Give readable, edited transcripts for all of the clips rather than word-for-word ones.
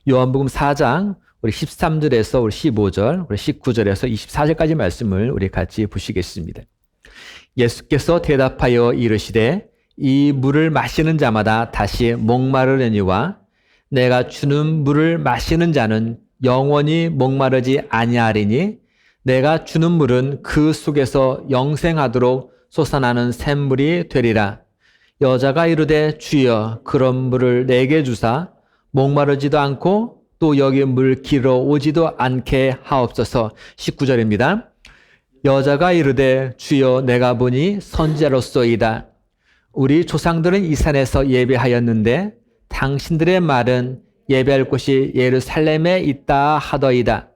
요한복음 4장 우리 13절에서 우리 15절, 우리 19절에서 24절까지 말씀을 우리 같이 보시겠습니다. 예수께서 대답하여 이르시되 이 물을 마시는 자마다 다시 목마르려니와 내가 주는 물을 마시는 자는 영원히 목마르지 아니하리니 내가 주는 물은 그 속에서 영생하도록 솟아나는 샘물이 되리라. 여자가 이르되 주여 그런 물을 내게 주사 목마르지도 않고 또 여기 물 길어 오지도 않게 하옵소서. 19절입니다. 여자가 이르되 주여 내가 보니 선지자로소이다. 우리 조상들은 이 산에서 예배하였는데 당신들의 말은 예배할 곳이 예루살렘에 있다 하더이다.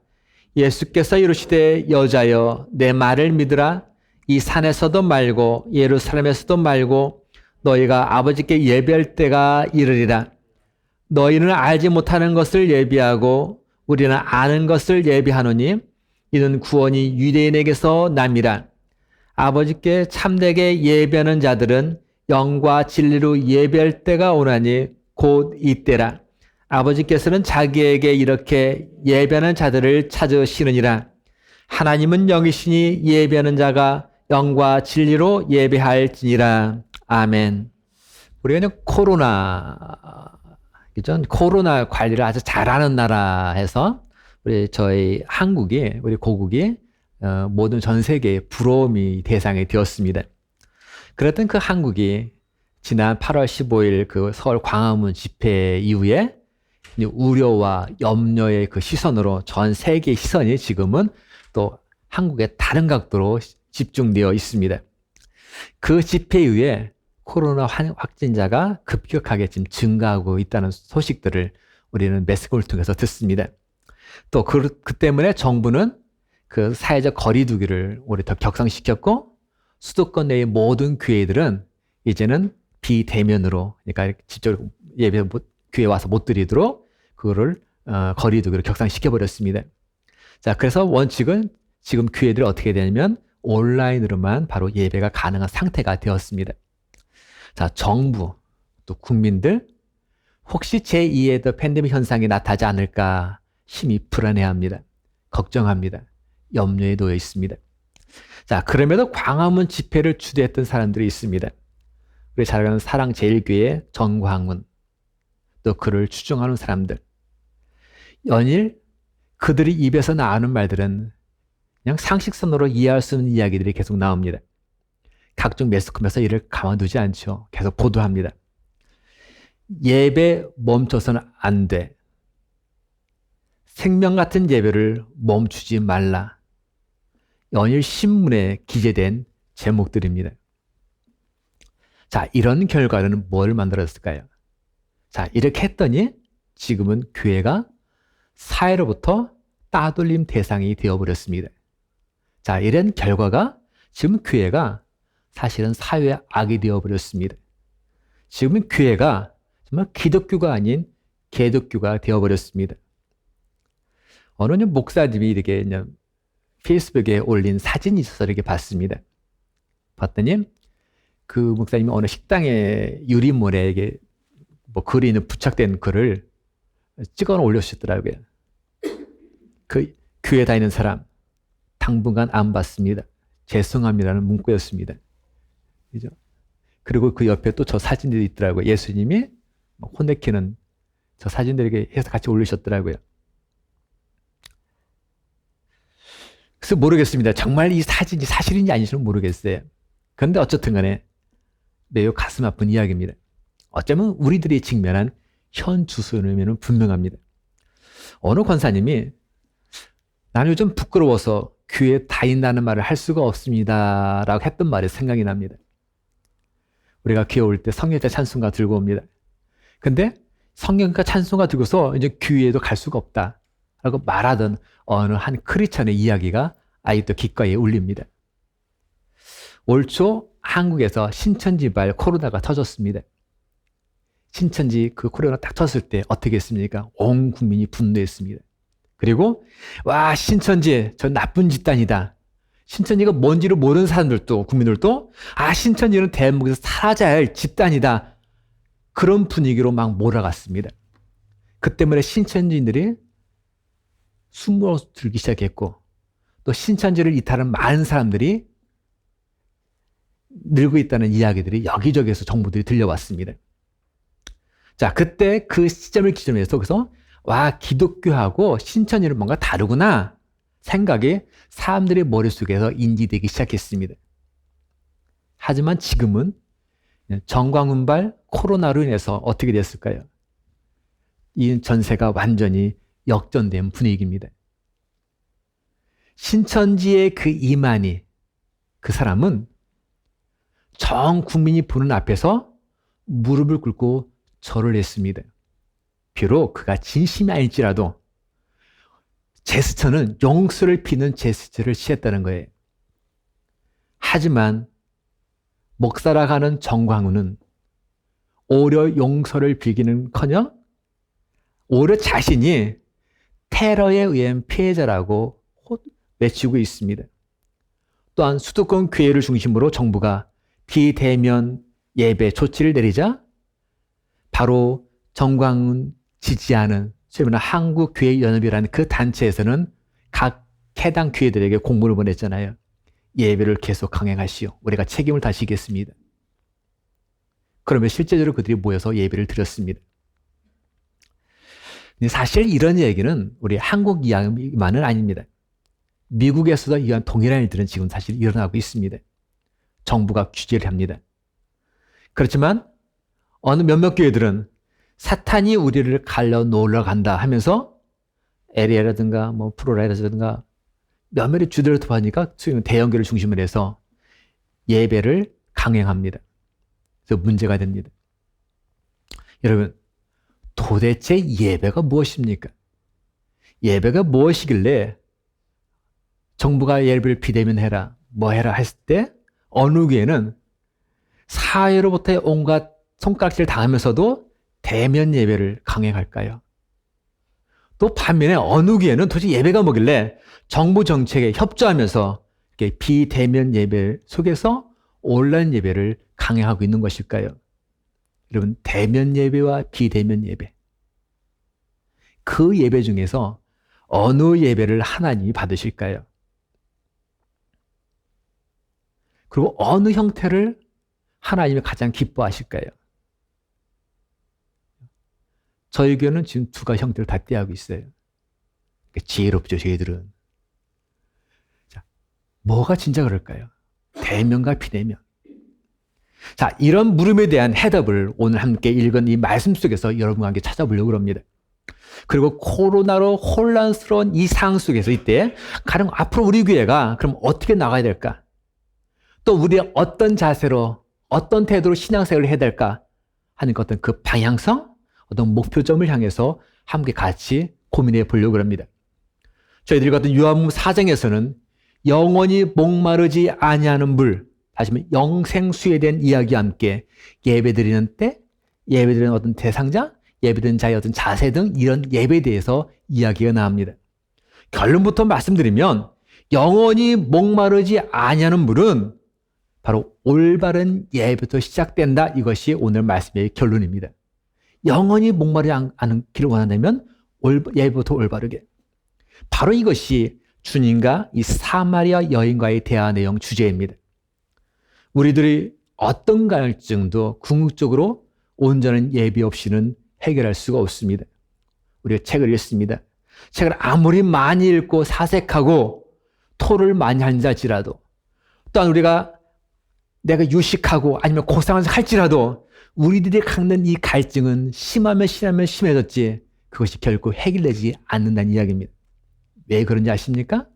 예수께서 이르시되 여자여 내 말을 믿으라. 이 산에서도 말고 예루살렘에서도 말고 너희가 아버지께 예배할 때가 이르리라. 너희는 알지 못하는 것을 예비하고 우리는 아는 것을 예비하노니 이는 구원이 유대인에게서 남이라. 아버지께 참되게 예배하는 자들은 영과 진리로 예배할 때가 오나니 곧 이때라. 아버지께서는 자기에게 이렇게 예배하는 자들을 찾으시느니라. 하나님은 영이시니 예배하는 자가 영과 진리로 예배할지니라. 아멘. 우리가 코로나 관리를 아주 잘하는 나라 해서 우리 저희 한국이, 우리 고국이 모든 전 세계의 부러움이 대상이 되었습니다. 그랬던 그 한국이 지난 8월 15일 그 서울 광화문 집회 이후에 우려와 염려의 그 시선으로 전 세계의 시선이 지금은 또 한국의 다른 각도로 집중되어 있습니다. 그 집회 이후에 코로나 확진자가 급격하게 지금 증가하고 있다는 소식들을 우리는 매스컴을 통해서 듣습니다. 또 그 때문에 정부는 그 사회적 거리두기를 오히려 더 격상시켰고 수도권 내의 모든 교회들은 이제는 비대면으로, 그러니까 직접 예배 교회 와서 못 드리도록 그거를 거리두기로 격상시켜버렸습니다. 자, 그래서 원칙은 지금 교회들이 어떻게 되냐면 온라인으로만 바로 예배가 가능한 상태가 되었습니다. 자, 정부 또 국민들 혹시 제2의 더 팬데믹 현상이 나타나지 않을까 심히 불안해합니다. 걱정합니다. 염려에 놓여 있습니다. 자, 그럼에도 광화문 집회를 주도했던 사람들이 있습니다. 우리 잘 아는 사랑제일교회 정광훈, 또 그를 추종하는 사람들. 연일 그들이 입에서 나오는 말들은 그냥 상식선으로 이해할 수 있는 이야기들이 계속 나옵니다. 각종 매스컴에서 이를 가만두지 않죠. 계속 보도합니다. 예배 멈춰서는 안 돼. 생명 같은 예배를 멈추지 말라. 연일 신문에 기재된 제목들입니다. 자, 이런 결과는 뭘 만들었을까요? 자, 이렇게 했더니 지금은 교회가 사회로부터 따돌림 대상이 되어버렸습니다. 자, 이런 결과가 지금 교회가 사실은 사회의 악이 되어버렸습니다. 지금은 교회가 정말 기독교가 아닌 개독교가 되어버렸습니다. 어느 목사님이 이렇게 페이스북에 올린 사진이 있어서 이렇게 봤습니다. 봤더니 그 목사님이 어느 식당의 유리물에 이게 글이 있는 부착된 글을 찍어 올려주셨더라고요. 그 교회 다니는 사람 당분간 안 받습니다. 죄송합니다는 문구였습니다. 그죠? 그리고 그 옆에 또 저 사진들이 있더라고요. 예수님이 혼내키는 저 사진들에게 해서 같이 올리셨더라고요. 그래서 모르겠습니다. 정말 이 사진이 사실인지 아닌지는 모르겠어요. 그런데 어쨌든 간에 매우 가슴 아픈 이야기입니다. 어쩌면 우리들이 직면한 현 주소는 분명합니다. 어느 권사님이 나는 요즘 부끄러워서 교회에 다닌다는 말을 할 수가 없습니다 라고 했던 말이 생각이 납니다. 우리가 교회 올 때 성경과 찬송가 들고 옵니다. 근데 성경과 찬송가 들고서 이제 교회에도 갈 수가 없다 라고 말하던 어느 한 크리스찬의 이야기가 아직도 귓가에 울립니다. 올 초 한국에서 신천지발 코로나가 터졌습니다. 신천지 그 코로나 딱 터졌을 때 어떻게 했습니까? 온 국민이 분노했습니다. 그리고 와, 신천지 저 나쁜 집단이다. 신천지가 뭔지를 모르는 사람들도, 국민들도 신천지는 대한민국에서 사라져야 할 집단이다. 그런 분위기로 막 몰아갔습니다. 그 때문에 신천지인들이 숨어들기 시작했고 또 신천지를 이탈한 많은 사람들이 늘고 있다는 이야기들이 여기저기에서 정보들이 들려왔습니다. 자, 그때 그 시점을 기준으로 해서 그래서 와, 기독교하고 신천지는 뭔가 다르구나 생각이 사람들의 머릿속에서 인지되기 시작했습니다. 하지만 지금은 정광훈발 코로나로 인해서 어떻게 됐을까요? 이 전세가 완전히 역전된 분위기입니다. 신천지의 그 이만희, 그 사람은 전 국민이 보는 앞에서 무릎을 꿇고 절을 했습니다. 비록 그가 진심이 아닐지라도 제스처는 용서를 비는 제스처를 취했다는 거예요. 하지만 목사라 하는 정광훈은 오히려 용서를 빌기는커녕 오히려 자신이 테러에 의한 피해자라고 외치고 있습니다. 또한 수도권 교회를 중심으로 정부가 비대면 예배 조치를 내리자 바로 정광훈 지지하는 소위 말하는 한국교회연합이라는 그 단체에서는 각 해당 교회들에게 공문을 보냈잖아요. 예배를 계속 강행하시오. 우리가 책임을 다시겠습니다. 그러면 실제적으로 그들이 모여서 예배를 드렸습니다. 사실 이런 얘기는 우리 한국 이야기만은 아닙니다. 미국에서도 이런 동일한 일들은 지금 사실 일어나고 있습니다. 정부가 규제를 합니다. 그렇지만 어느 몇몇 교회들은 사탄이 우리를 갈려 놓으러 간다 하면서 LA라든가 뭐 프로라이라든가 몇몇의 주들을 도와니까 대형교회를 중심으로 해서 예배를 강행합니다. 그래서 문제가 됩니다. 여러분, 도대체 예배가 무엇입니까? 예배가 무엇이길래 정부가 예배를 비대면 해라, 뭐 해라 했을 때 어느 교회는 사회로부터의 온갖 손가락질을 당하면서도 대면 예배를 강행할까요? 또 반면에 어느 교회는 도대체 예배가 뭐길래 정부 정책에 협조하면서 이렇게 비대면 예배 속에서 온라인 예배를 강행하고 있는 것일까요? 여러분, 대면 예배와 비대면 예배, 그 예배 중에서 어느 예배를 하나님이 받으실까요? 그리고 어느 형태를 하나님이 가장 기뻐하실까요? 저희 교회는 지금 두 가지 형태를 다 떼하고 있어요. 지혜롭죠, 저희들은. 자, 뭐가 진짜 그럴까요? 대면과 비대면. 자, 이런 물음에 대한 해답을 오늘 함께 읽은 이 말씀 속에서 여러분과 함께 찾아보려고 합니다. 그리고 코로나로 혼란스러운 이 상황 속에서 이때 가령 앞으로 우리 교회가 그럼 어떻게 나가야 될까? 또 우리의 어떤 자세로 어떤 태도로 신앙생활을 해야 될까 하는 어떤 그 방향성, 어떤 목표점을 향해서 함께 같이 고민해 보려고 합니다. 저희들이 같은 요한복음 4장에서는 영원히 목마르지 아니하는 물, 다시 말하면 영생수에 대한 이야기와 함께 예배드리는 때, 예배드리는 어떤 대상자, 예배드리는 자의 어떤 자세 등 이런 예배에 대해서 이야기가 나옵니다. 결론부터 말씀드리면 영원히 목마르지 아니하는 물은 바로 올바른 예배부터 시작된다. 이것이 오늘 말씀의 결론입니다. 영원히 목마르지 않은 길을 원한다면 예배부터 올바르게. 바로 이것이 주님과 이 사마리아 여인과의 대화 내용 주제입니다. 우리들이 어떤 갈증도 궁극적으로 온전한 예배 없이는 해결할 수가 없습니다. 우리가 책을 읽습니다. 책을 아무리 많이 읽고 사색하고 토를 많이 한다지라도 또한 우리가 내가 유식하고 아니면 고상을 할지라도 우리들이 갖는 이 갈증은 심하면 심해졌지 그것이 결코 해결되지 않는다는 이야기입니다. 왜 그런지 아십니까?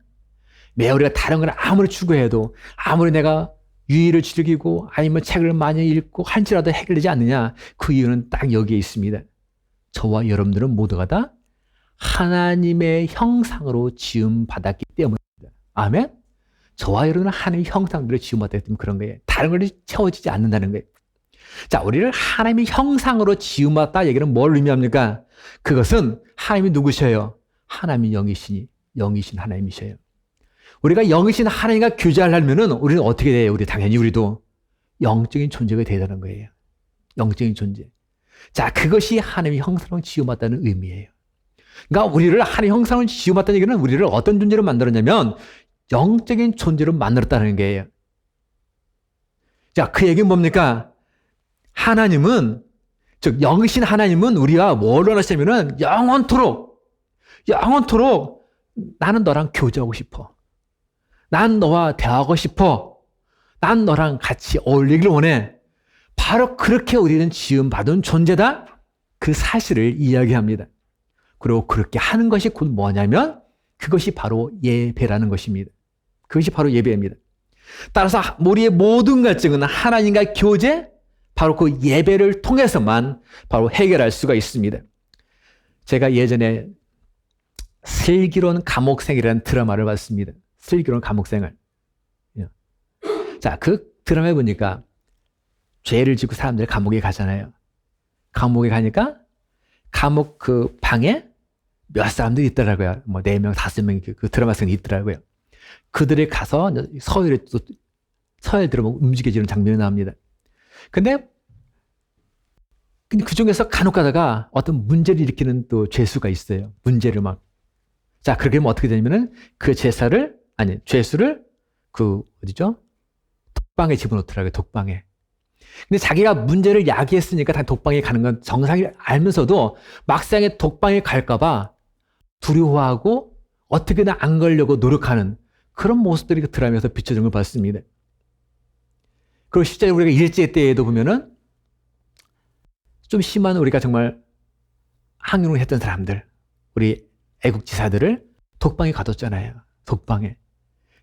왜 우리가 다른 걸 아무리 추구해도 아무리 내가 유의를 즐기고 아니면 책을 많이 읽고 할지라도 해결되지 않느냐? 그 이유는 딱 여기에 있습니다. 저와 여러분들은 모두가 다 하나님의 형상으로 지음받았기 때문입니다. 아멘? 저와 여러분은 하나님의 형상대로 지음받았기 때문에 그런 거예요. 다른 걸로 채워지지 않는다는 거예요. 자, 우리를 하나님의 형상으로 지음받았다 얘기는 뭘 의미합니까? 그것은 하나님이 누구셔요? 하나님이 영이신 하나님이셔요. 우리가 영이신 하나님과 교제하려면은 우리는 어떻게 돼요? 당연히 우리도 영적인 존재가 되다는 거예요. 영적인 존재. 자, 그것이 하나님의 형상으로 지음받다는 의미예요. 그러니까 우리를 하나님의 형상으로 지음받다는 얘기는 우리를 어떤 존재로 만들었냐면 영적인 존재로 만들었다는 거예요. 자, 그 얘기는 뭡니까? 하나님은, 즉 영이신 하나님은 우리가 뭘 원하시냐면은 영원토록 나는 너랑 교제하고 싶어. 난 너와 대화하고 싶어. 난 너랑 같이 어울리길 원해. 바로 그렇게 우리는 지음받은 존재다. 그 사실을 이야기합니다. 그리고 그렇게 하는 것이 곧 뭐냐면 그것이 바로 예배라는 것입니다. 그것이 바로 예배입니다. 따라서 우리의 모든 갈증은 하나님과 교제, 바로 그 예배를 통해서만 바로 해결할 수가 있습니다. 제가 예전에 슬기로운 감옥생이라는 드라마를 봤습니다. 슬기로운 감옥생활. 자, 그 드라마에 보니까 죄를 짓고 사람들이 감옥에 가잖아요. 감옥에 가니까 감옥 그 방에 몇 사람들이 있더라고요. 뭐 4명, 5명 그 드라마 생이 있더라고요. 그들이 가서 서열에 들어보면 움직여지는 장면이 나옵니다. 근데 그 중에서 간혹 가다가 어떤 문제를 일으키는 또 죄수가 있어요. 문제를 막. 자, 그렇게 하면 어떻게 되냐면은 그 죄수를 어디죠? 독방에 집어넣더라고요. 독방에. 근데 자기가 문제를 야기했으니까 다 독방에 가는 건 정상이 알면서도 막상에 독방에 갈까봐 두려워하고 어떻게든 안 걸려고 노력하는 그런 모습들이 그 드라마에서 비춰진 걸 봤습니다. 그리고 실제로 우리가 일제 때에도 보면은 좀 심한 우리가 정말 항용을 했던 사람들, 우리 애국지사들을 독방에 가뒀잖아요. 독방에.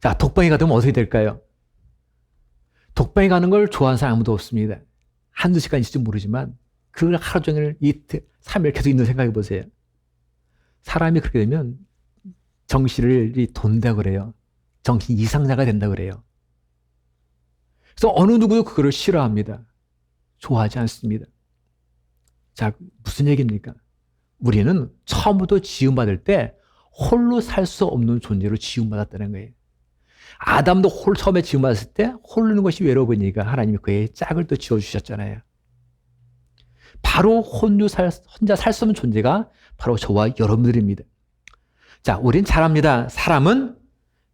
자, 독방에 가두면 어떻게 될까요? 독방에 가는 걸 좋아하는 사람 아무도 없습니다. 한두 시간 있을지 모르지만 그걸 하루 종일 이틀, 3일 계속 있는 생각해 보세요. 사람이 그렇게 되면 정신이 돈다고 그래요. 정신 이상자가 된다고 그래요. 그래서 어느 누구도 그거를 싫어합니다. 좋아하지 않습니다. 자, 무슨 얘기입니까? 우리는 처음부터 지음받을 때 홀로 살 수 없는 존재로 지음받았다는 거예요. 아담도 처음에 지음받았을 때 홀르는 것이 외로우니까 하나님이 그의 짝을 또 지어주셨잖아요. 바로 혼자 살 수 없는 존재가 바로 저와 여러분들입니다. 자, 우린 잘 압니다. 사람은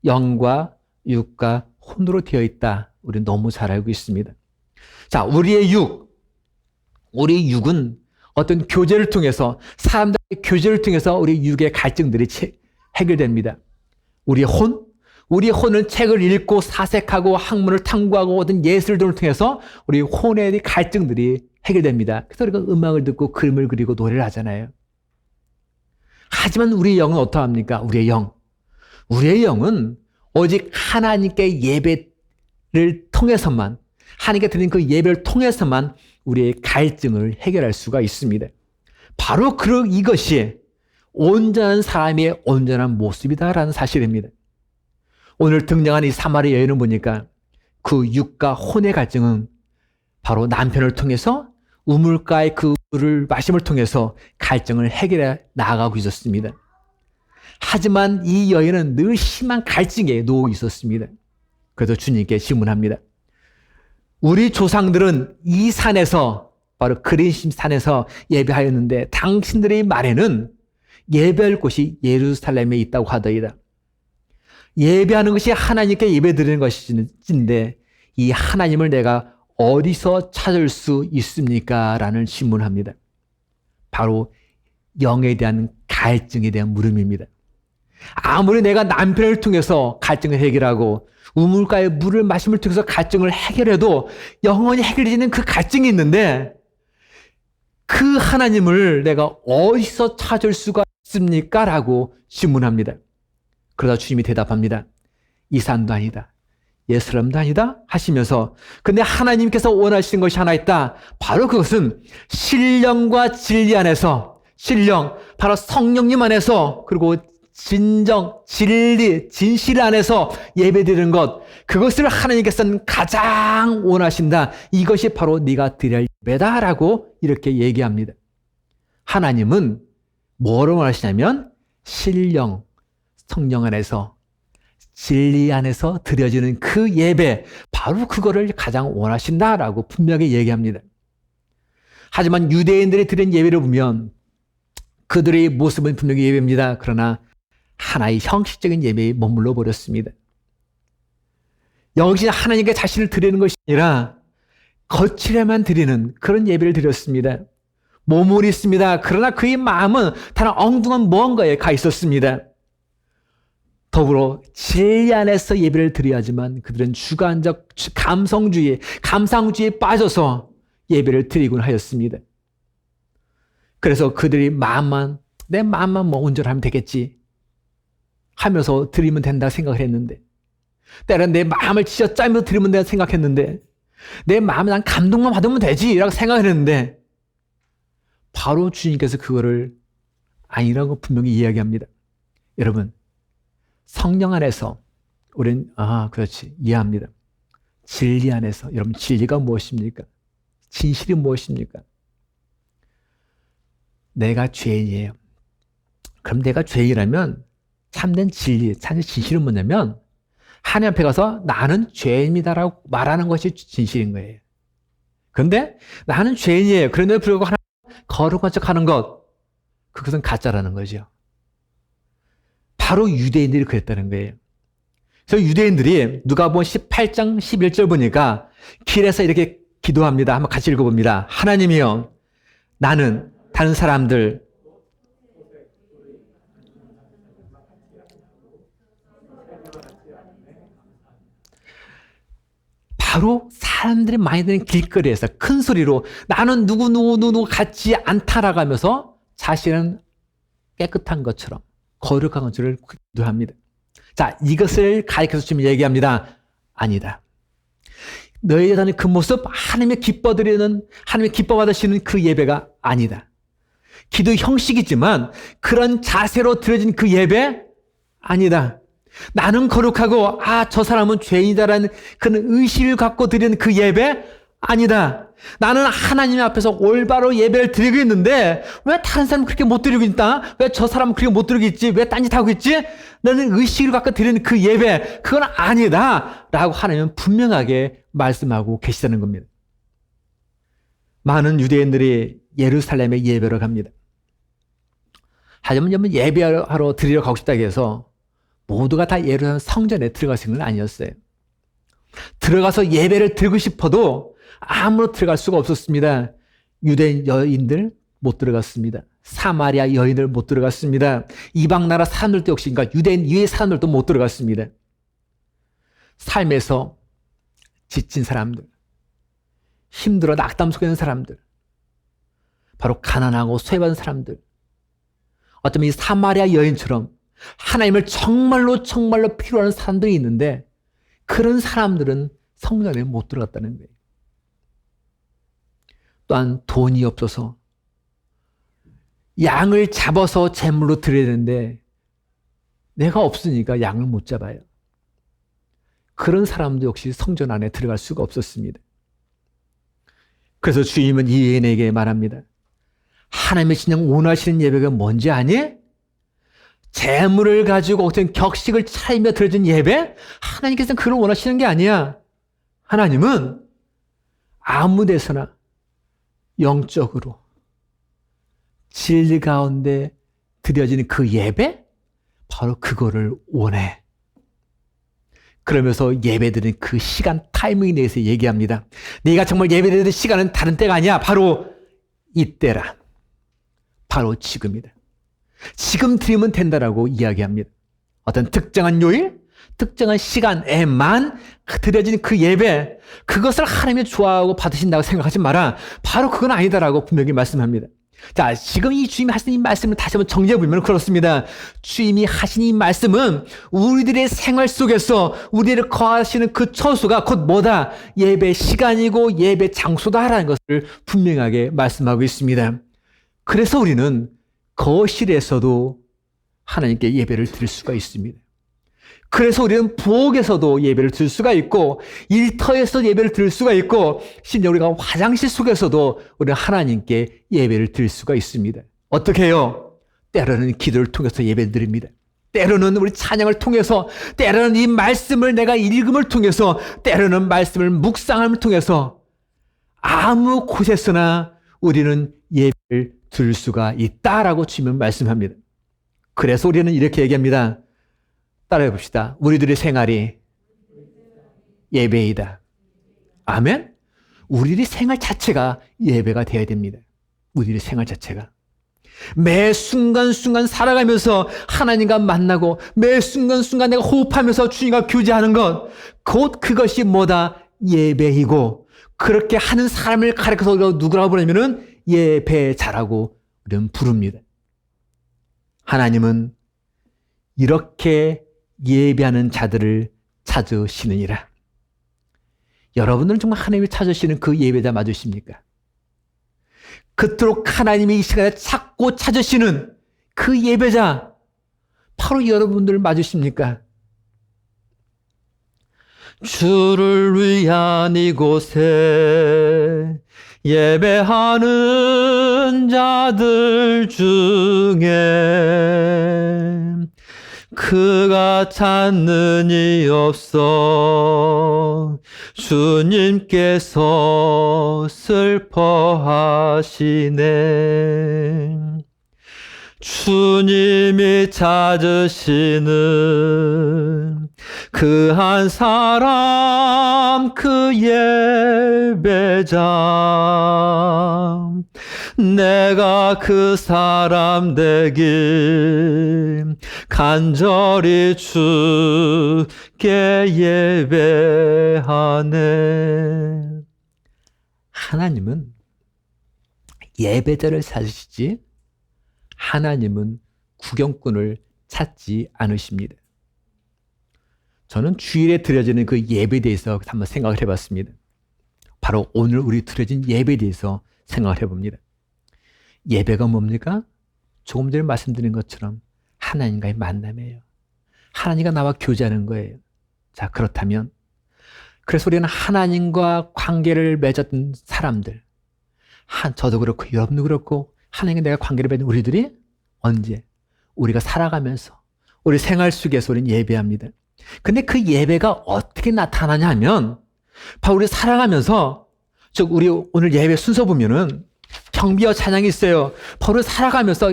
영과 육과 혼으로 되어 있다. 우린 너무 잘 알고 있습니다. 자, 우리 육은 어떤 교제를 통해서, 사람들의 교제를 통해서 우리 육의 갈증들이 해결됩니다. 우리의 혼은 책을 읽고 사색하고 학문을 탐구하고 어떤 예술 등을 통해서 우리 혼의 갈증들이 해결됩니다. 그래서 우리가 음악을 듣고 그림을 그리고 노래를 하잖아요. 하지만 우리의 영은 어떠합니까? 우리의 영은 오직 하나님께 예배를 통해서만, 하나님께 드린 그 예배를 통해서만 우리의 갈증을 해결할 수가 있습니다. 바로 이것이 온전한 사람의 온전한 모습이다라는 사실입니다. 오늘 등장한 이 사마리아 여인을 보니까 그 육과 혼의 갈증은 바로 남편을 통해서 우물가의 그 물을 마심을 통해서 갈증을 해결해 나아가고 있었습니다. 하지만 이 여인은 늘 심한 갈증에 놓여 있었습니다. 그래서 주님께 질문합니다. 우리 조상들은 이 산에서, 바로 그리심 산에서 예배하였는데 당신들의 말에는 예배할 곳이 예루살렘에 있다고 하더이다. 예배하는 것이 하나님께 예배드리는 것인데 이 하나님을 내가 어디서 찾을 수 있습니까? 라는 질문합니다. 바로 영에 대한 갈증에 대한 물음입니다. 아무리 내가 남편을 통해서 갈증을 해결하고 우물가의 물을 마심을 통해서 갈증을 해결해도 영원히 해결되는 그 갈증이 있는데 그 하나님을 내가 어디서 찾을 수가 있습니까? 라고 질문합니다. 그러다 주님이 대답합니다. 이 산도 아니다. 예루살렘도 아니다 하시면서 근데 하나님께서 원하시는 것이 하나 있다. 바로 그것은 신령과 진리 안에서, 신령, 바로 성령님 안에서, 그리고 진정, 진리, 진실 안에서 예배드리는 것, 그것을 하나님께서는 가장 원하신다. 이것이 바로 네가 드려야 할 예배다라고 이렇게 얘기합니다. 하나님은 뭐를 원하시냐면 신령, 성령 안에서, 진리 안에서 드려지는 그 예배, 바로 그거를 가장 원하신다라고 분명히 얘기합니다. 하지만 유대인들이 드린 예배를 보면 그들의 모습은 분명히 예배입니다. 그러나 하나의 형식적인 예배에 머물러 버렸습니다. 역시 하나님께 자신을 드리는 것이 아니라 거칠에만 드리는 그런 예배를 드렸습니다. 몸은 있습니다. 그러나 그의 마음은 다른 엉뚱한 무언가에 가 있었습니다. 더불어 진리 안에서 예배를 드려야지만 그들은 주관적 감성주의에, 감상주의에 빠져서 예배를 드리곤 하였습니다. 그래서 그들이 내 마음만 뭐 온전하면 되겠지 하면서 드리면 된다 생각을 했는데, 때로는 내 마음을 쥐어짜면서 드리면 된다 생각했는데, 내 마음에 난 감동만 받으면 되지 라고 생각을 했는데, 바로 주님께서 그거를 아니라고 분명히 이야기합니다. 여러분, 성령 안에서 우리는 그렇지, 이해합니다. 진리 안에서, 여러분, 진리가 무엇입니까? 진실이 무엇입니까? 내가 죄인이에요. 그럼 내가 죄인이라면 참된 진리, 참된 진실은 뭐냐면 하나님 앞에 가서 나는 죄인이다라고 말하는 것이 진실인 거예요. 그런데 나는 죄인이에요. 그런데도 불구하고 하나님 거룩한 척하는 것, 그것은 가짜라는 거죠. 바로 유대인들이 그랬다는 거예요. 그래서 유대인들이 누가복음 18장 11절 보니까 길에서 이렇게 기도합니다. 한번 같이 읽어봅니다. 하나님이여, 나는 다른 사람들 바로 사람들이 많이 드는 길거리에서 큰 소리로 나는 누구 같지 않다라고 하면서 자신은 깨끗한 것처럼 거룩한 것을 기도합니다. 자, 이것을 가리켜서 지금 얘기합니다. 아니다. 너희들이 하는 그 모습, 하나님의 기뻐드리는, 하나님의 기뻐받으시는 그 예배가 아니다. 기도 형식이지만 그런 자세로 드려진 그 예배 아니다. 나는 거룩하고 저 사람은 죄인이다라는 그런 의식을 갖고 드리는 그 예배 아니다. 나는 하나님 앞에서 올바로 예배를 드리고 있는데 왜 다른 사람은 그렇게 못 드리고 있다? 왜 저 사람은 그렇게 못 드리고 있지? 왜 딴짓하고 있지? 나는 의식을 갖고 드리는 그 예배, 그건 아니다 라고 하나님은 분명하게 말씀하고 계시다는 겁니다. 많은 유대인들이 예루살렘에 예배로 갑니다. 하지만 예배하러 드리러 가고 싶다고 해서 모두가 다 예루살렘 성전에 들어가시는 건 아니었어요. 들어가서 예배를 드리고 싶어도 아무로 들어갈 수가 없었습니다. 유대인 여인들 못 들어갔습니다. 사마리아 여인들 못 들어갔습니다. 이방 나라 사람들도 역시, 그러니까 유대인 이외의 사람들도 못 들어갔습니다. 삶에서 지친 사람들, 힘들어 낙담 속에 있는 사람들, 바로 가난하고 소외받은 사람들, 어쩌면 이 사마리아 여인처럼 하나님을 정말로 필요로 하는 사람들이 있는데 그런 사람들은 성전에 못 들어갔다는 거예요. 또한 돈이 없어서 양을 잡아서 제물로 드려야 되는데 내가 없으니까 양을 못 잡아요. 그런 사람도 역시 성전 안에 들어갈 수가 없었습니다. 그래서 주님은 이 여인에게 말합니다. 하나님의 진정 원하시는 예배가 뭔지 아니? 재물을 가지고 어떤 격식을 차리며 드려진 예배? 하나님께서는 그걸 원하시는 게 아니야. 하나님은 아무 데서나 영적으로 진리 가운데 드려지는 그 예배? 바로 그거를 원해. 그러면서 예배드리는 그 시간, 타이밍에 대해서 얘기합니다. 네가 정말 예배드리는 시간은 다른 때가 아니야. 바로 이때라. 바로 지금이다. 지금 드리면 된다라고 이야기합니다. 어떤 특정한 요일, 특정한 시간에만 드려진 그 예배, 그것을 하나님이 좋아하고 받으신다고 생각하지 마라. 바로 그건 아니다라고 분명히 말씀합니다. 자, 지금 이 주님이 하신 이 말씀을 다시 한번 정리해보면 그렇습니다. 주님이 하신 이 말씀은 우리들의 생활 속에서 우리를 거하시는 그 처소가 곧 뭐다? 예배 시간이고 예배 장소다라는 것을 분명하게 말씀하고 있습니다. 그래서 우리는 거실에서도 하나님께 예배를 드릴 수가 있습니다. 그래서 우리는 부엌에서도 예배를 드릴 수가 있고 일터에서 예배를 드릴 수가 있고 심지어 우리가 화장실 속에서도 우리는 하나님께 예배를 드릴 수가 있습니다. 어떻게 해요? 때로는 기도를 통해서 예배를 드립니다. 때로는 우리 찬양을 통해서, 때로는 이 말씀을 내가 읽음을 통해서, 때로는 말씀을 묵상함을 통해서 아무 곳에서나 우리는 예배를 드릴 수가 있다라고 주님은 말씀합니다. 그래서 우리는 이렇게 얘기합니다. 따라해 봅시다. 우리들의 생활이 예배이다. 아멘? 우리들의 생활 자체가 예배가 되어야 됩니다. 우리들의 생활 자체가. 매 순간순간 살아가면서 하나님과 만나고 매 순간순간 내가 호흡하면서 주님과 교제하는 것, 곧 그것이 뭐다? 예배이고, 그렇게 하는 사람을 가르쳐서 누구라고 부르냐면은 예배자라고 우리는 부릅니다. 하나님은 이렇게 예배하는 자들을 찾으시느니라. 여러분들은 정말 하나님이 찾으시는 그 예배자 맞으십니까? 그토록 하나님이 이 시간에 찾고 찾으시는 그 예배자, 바로 여러분들 맞으십니까? 주를 위한 이곳에 예배하는 자들 중에 그가 찾는 이 없어 주님께서 슬퍼하시네. 주님이 찾으시는 그 한 사람, 그 예배자, 내가 그 사람 되길 간절히 주께 예배하네. 하나님은 예배자를 찾으시지 하나님은 구경꾼을 찾지 않으십니다. 저는 주일에 드려지는 그 예배에 대해서 한번 생각을 해봤습니다. 바로 오늘 우리 드려진 예배에 대해서 생각을 해봅니다. 예배가 뭡니까? 조금 전에 말씀드린 것처럼 하나님과의 만남이에요. 하나님과 나와 교제하는 거예요. 자, 그렇다면 그래서 우리는 하나님과 관계를 맺었던 사람들, 저도 그렇고 여러분도 그렇고 하나님과 내가 관계를 맺는 우리들이 언제? 우리가 살아가면서 우리 생활 속에서 우리는 예배합니다. 근데 그 예배가 어떻게 나타나냐 하면 바로 우리 살아가면서, 즉 우리 오늘 예배 순서 보면은 경비와 찬양이 있어요. 바로 살아가면서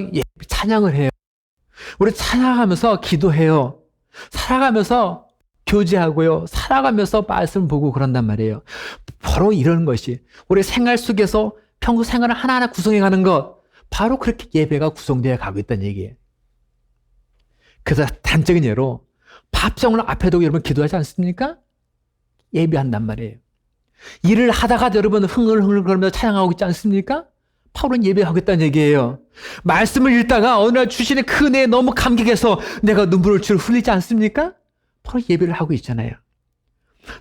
찬양을 해요. 우리 찬양하면서 기도해요. 살아가면서 교제하고요. 살아가면서 말씀 보고 그런단 말이에요. 바로 이런 것이 우리 생활 속에서 평소 생활을 하나하나 구성해가는 것, 바로 그렇게 예배가 구성되어 가고 있다는 얘기예요. 그래서 단적인 예로 밥정을 앞에 두고 여러분 기도하지 않습니까? 예배한단 말이에요. 일을 하다가 여러분 흥얼흥얼 거리면서 찬양하고 있지 않습니까? 바로 예배하겠다는 얘기예요. 말씀을 읽다가 어느 날 주시는 그 은혜에 너무 감격해서 내가 눈물을 줄 흘리지 않습니까? 바로 예배를 하고 있잖아요.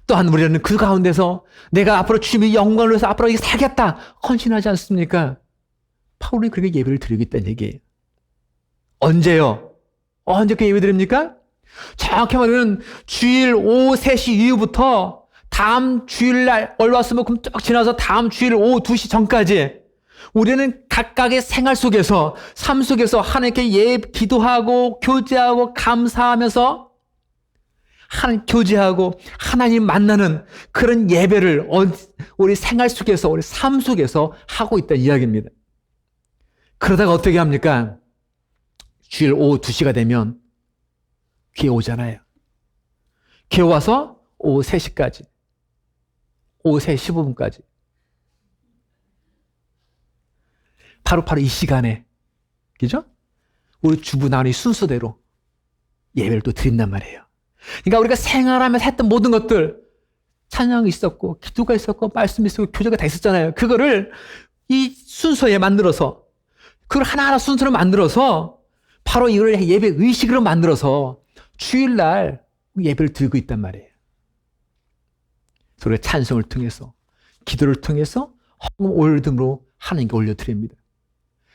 또한 우리는 그 가운데서 내가 앞으로 주님의 영광을 위해서 앞으로 살겠다 헌신하지 않습니까? 바울이 그렇게 예배를 드리고 있다는 얘기예요. 언제요? 언제 그 예배 드립니까? 정확히 말하면 주일 오후 3시 이후부터 다음 주일날 월화수목금 쭉 지나서 다음 주일 오후 2시 전까지 우리는 각각의 생활 속에서, 삶 속에서 하나님께 기도하고 교제하고 감사하면서 하나님 교제하고 하나님 만나는 그런 예배를 우리 생활 속에서, 우리 삶 속에서 하고 있다는 이야기입니다. 그러다가 어떻게 합니까? 주일 오후 2시가 되면 교회 오잖아요. 교회 와서 오후 3시까지, 오후 3시 15분까지 바로 이 시간에, 그죠? 우리 주부 나누이 순서대로 예배를 또 드린단 말이에요. 그러니까 우리가 생활하면서 했던 모든 것들, 찬양이 있었고 기도가 있었고 말씀이 있었고 교제가 다 있었잖아요. 그거를 이 순서에 만들어서, 그걸 하나하나 순서로 만들어서 바로 이걸 예배 의식으로 만들어서 주일날 예배를 드리고 있단 말이에요. 그래서 우리가 찬송을 통해서, 기도를 통해서 헌금 올림으로 하나님께 올려드립니다.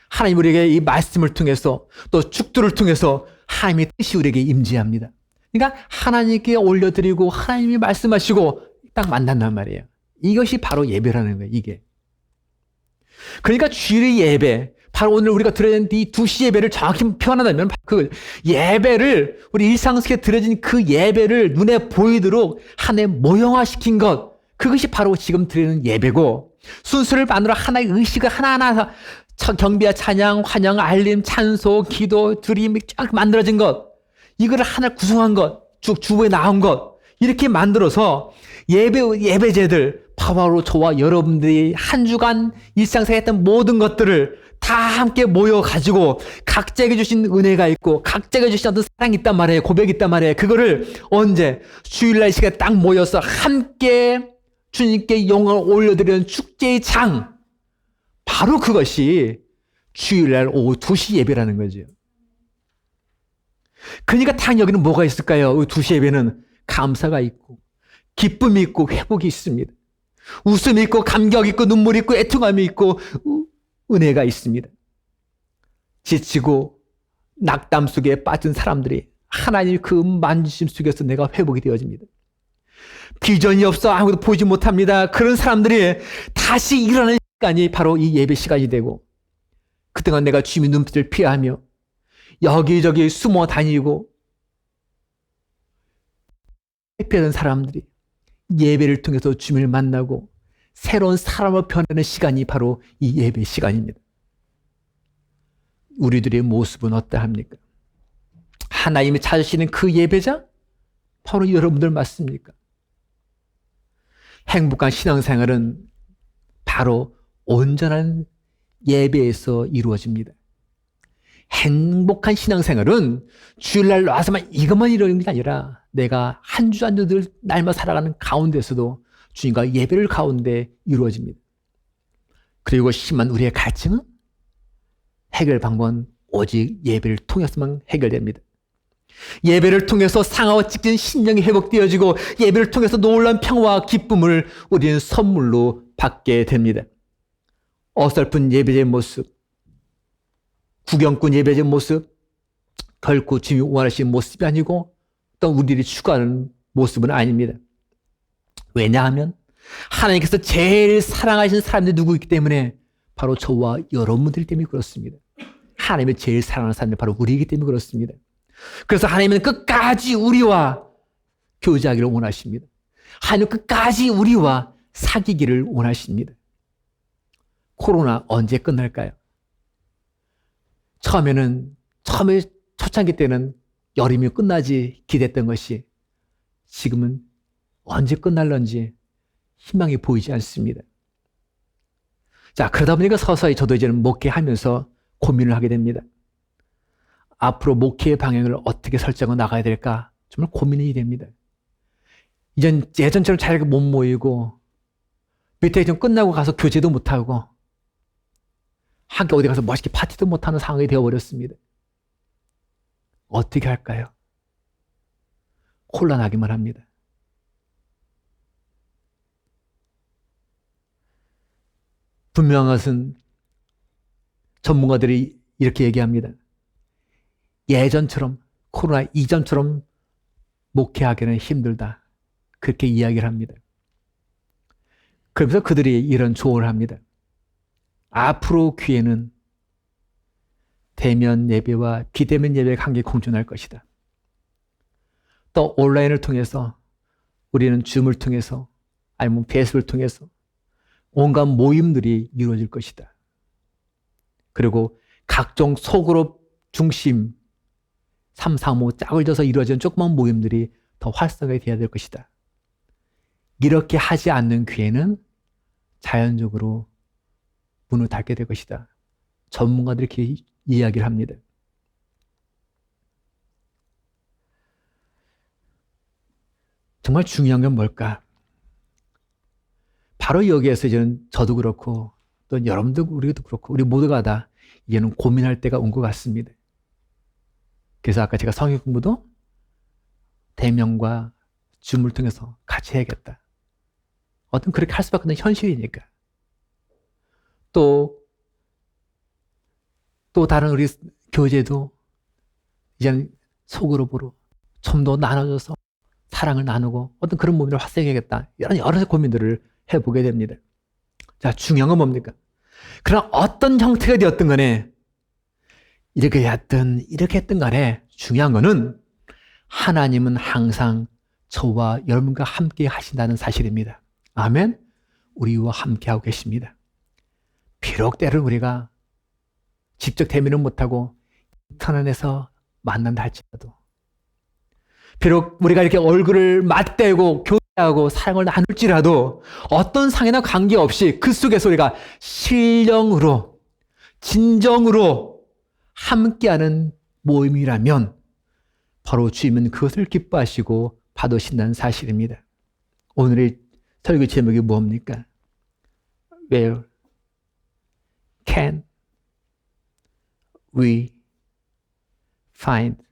하나님 우리에게 이 말씀을 통해서 또 축도를 통해서 하나님의 뜻이 우리에게 임재합니다. 그러니까 하나님께 올려드리고 하나님이 말씀하시고 딱 만난단 말이에요. 이것이 바로 예배라는 거예요, 이게. 그러니까 주일의 예배, 바로 오늘 우리가 드려진 이 2시 예배를 정확히 표현하자면 그 예배를, 우리 일상 속에 드려진 그 예배를 눈에 보이도록 하나님 모형화시킨 것, 그것이 바로 지금 드리는 예배고, 순서를 만들어 하나의 의식을 하나하나 경배와 찬양, 환영, 알림, 찬소, 기도, 드림이 쫙 만들어진 것, 이거를 하나 구성한 것, 쭉 주부에 나온 것, 이렇게 만들어서 예배제들, 바로 저와 여러분들이 한 주간 일상생활 했던 모든 것들을 다 함께 모여가지고 각자에게 주신 은혜가 있고 각자에게 주신 어떤 사랑이 있단 말이에요. 고백이 있단 말이에요. 그거를 언제? 주일날 이 시간에 딱 모여서 함께 주님께 영광을 올려드리는 축제의 장, 바로 그것이 주일날 오후 2시 예배라는 거죠. 그러니까 당연히 여기는 뭐가 있을까요? 2시 예배는 감사가 있고 기쁨이 있고 회복이 있습니다. 웃음이 있고 감격이 있고 눈물이 있고 애통함이 있고 은혜가 있습니다. 지치고 낙담 속에 빠진 사람들이 하나님의 그 만지심 속에서 내가 회복이 되어집니다. 비전이 없어 아무것도 보지 못합니다. 그런 사람들이 다시 일어나는 시간이 바로 이 예배 시간이 되고, 그동안 내가 주님의 눈빛을 피하며 여기저기 숨어 다니고 회피하던 사람들이 예배를 통해서 주님을 만나고 새로운 사람으로 변하는 시간이 바로 이 예배 시간입니다. 우리들의 모습은 어떠합니까? 하나님이 찾으시는 그 예배자? 바로 여러분들 맞습니까? 행복한 신앙생활은 바로 온전한 예배에서 이루어집니다. 행복한 신앙생활은 주일날 와서만 이것만 이루는 게 아니라 내가 한 주 한 주 늘 날마다 살아가는 가운데서도 주님과 예배를 가운데 이루어집니다. 그리고 심한 우리의 갈증은 해결 방법은 오직 예배를 통해서만 해결됩니다. 예배를 통해서 상하고 찢긴 심령이 회복되어지고 예배를 통해서 놀라운 평화와 기쁨을 우리는 선물로 받게 됩니다. 어설픈 예배의 모습, 구경꾼 예배의 모습, 결코 주님이 원하시는 모습이 아니고 또 우리들이 추구하는 모습은 아닙니다. 왜냐하면 하나님께서 제일 사랑하시는 사람들이 누구 있기 때문에 바로 저와 여러분들 때문에 그렇습니다. 하나님이 제일 사랑하는 사람이 바로 우리이기 때문에 그렇습니다. 그래서 하나님은 끝까지 우리와 교제하기를 원하십니다. 하나님은 끝까지 우리와 사귀기를 원하십니다. 코로나 언제 끝날까요? 처음에 초창기 때는 여름이 끝나지 기대했던 것이 지금은 언제 끝날런지 희망이 보이지 않습니다. 자, 그러다 보니까 서서히 저도 이제는 목회하면서 고민을 하게 됩니다. 앞으로 목회의 방향을 어떻게 설정해 나가야 될까 정말 고민이 됩니다. 이젠 예전처럼 잘 못 모이고 밑에 좀 끝나고 가서 교제도 못하고 함께 어디 가서 멋있게 파티도 못하는 상황이 되어버렸습니다. 어떻게 할까요? 혼란하기만 합니다. 분명한 것은 전문가들이 이렇게 얘기합니다. 예전처럼 코로나 이전처럼 목회하기는 힘들다. 그렇게 이야기를 합니다. 그러면서 그들이 이런 조언을 합니다. 앞으로 교회는 대면 예배와 비대면 예배가 함께 공존할 것이다. 또 온라인을 통해서 우리는 줌을 통해서 아니면 페이스북을 통해서 온갖 모임들이 이루어질 것이다. 그리고 각종 소그룹 중심 3, 4, 5 짝을 져서 이루어지는 조그만 모임들이 더 활성화되어야 될 것이다. 이렇게 하지 않는 교회는 자연적으로 문을 닫게 될 것이다. 전문가들이 이렇게 이야기를 합니다. 정말 중요한 건 뭘까? 바로 여기에서 이제는 저도 그렇고 또 여러분도 우리도 그렇고 우리 모두가 다 이제는 고민할 때가 온 것 같습니다. 그래서 아까 제가 성경 공부도 대면과 줌을 통해서 같이 해야겠다. 어떤 그렇게 할 수밖에 없는 현실이니까. 또 다른 우리 교제도 이제는 소그룹으로 좀 더 나눠져서 사랑을 나누고 어떤 그런 모임을 활성화해야겠다. 여러 고민들을 해보게 됩니다. 자, 중요한 건 뭡니까? 그러나 어떤 형태가 되었든 간에 이렇게 했든 간에 중요한 거는 하나님은 항상 저와 여러분과 함께 하신다는 사실입니다. 아멘. 우리와 함께하고 계십니다. 비록 때로는 우리가 직접 대면은 못하고 인터넷에서 만난다 할지라도, 비록 우리가 이렇게 얼굴을 맞대고 교제하고 사랑을 나눌지라도 어떤 상해나 관계없이 그 속에서 우리가 신령으로 진정으로 함께하는 모임이라면 바로 주님은 그것을 기뻐하시고 받으신다는 사실입니다. 오늘의 설교 제목이 뭡니까? Where can we find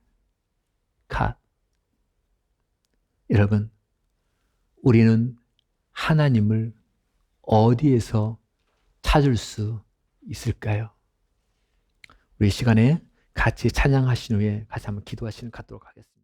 God? 여러분, 우리는 하나님을 어디에서 찾을 수 있을까요? 우리 시간에 같이 찬양하신 후에 같이 한번 기도하시는 갖도록 하겠습니다.